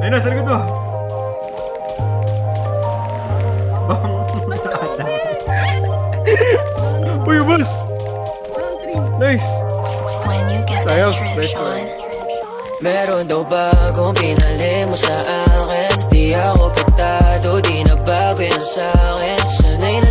Ayun na, sa likod mo. Uy, boss! Nice! Sayang, nice one. Meron daw bagong pinali mo sa akin. Di ako pektado, di na bago yan sa'kin. Sanay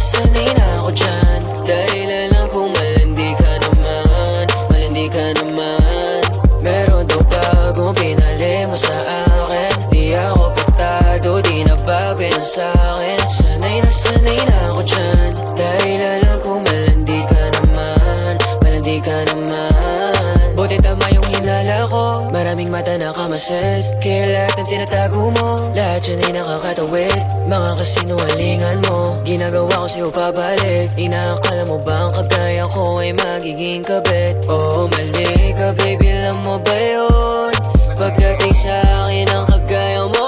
na ako dyan. Dahilan lang kung malandi ka naman, malandi ka naman. Meron daw bagong pinali mo sa akin. Di ako pektado, di na bago yan sa'kin. Sanay na ako dyan. Dahilan lang kung malandi ka naman, malandi ka naman. Buti tama yung hinala ko, maraming mata na kamasid. Kaya lahat ng tinatago mo, lahat yan ay nakakatawid. Mga kasinungalingan mo, ginagawa ko sa'yo pabalik. Inaakala mo ba ang kagaya ko ay magiging kabit? Oo, mali ka baby, alam mo ba yun? Pagdating sa akin ang kagaya mo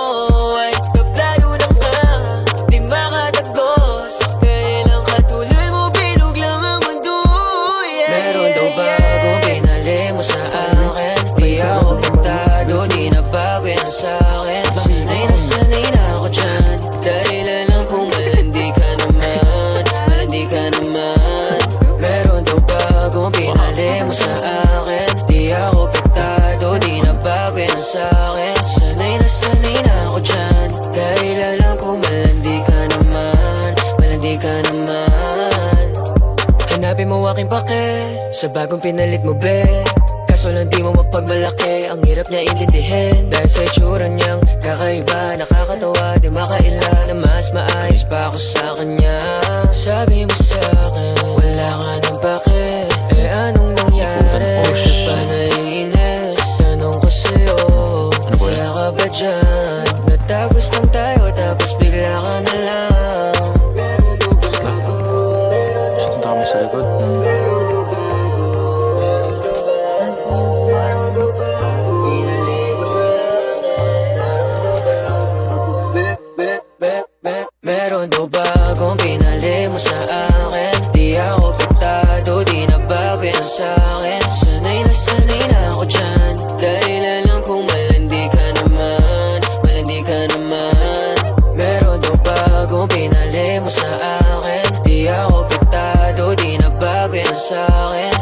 ay tablado na ka, di makatagos. Kaya lang katulad mo, bilog lang ang mundo, yeah. Meron daw bagong pinali mo sa akin. Di ako pektado, di na bago yan sa'kin. Sanay na ako dyan. Dahilan lang kung malandi ka naman, malandi ka naman. Meron daw bagong pinali mo sa akin. Di ako pektado, di na bago yan sa'kin. Sanay na ako dyan. Dahilan lang kung malandi ka naman, malandi ka naman. Hanapin mo aking pake sa bagong pinalit mo, be. Kaso lang di mo mapagmalaki, ang hirap niya intindihin. Dahil sa itsura niyang kakaiba, nakakatawa, di makaila na mas maayos pa ako sa kanya. Sabi mo sa akin, wala ka ng pake. Eh anong nangyari? Ba't pa naiinis? Tanong ko sa'yo, masaya ka ba dyan? Natapos lang tayo, tapos bigla ka na lang. Punta kami sa likod. Meron daw bagong pinali mo sa akin. Di ako pektado, di na bago yan sa'kin. Sanay na ako dyan. Dahilan lang kung malandi ka naman, malandi ka naman. Meron daw bagong pinali mo sa akin. Di ako pektado, di na bago yan sa'kin.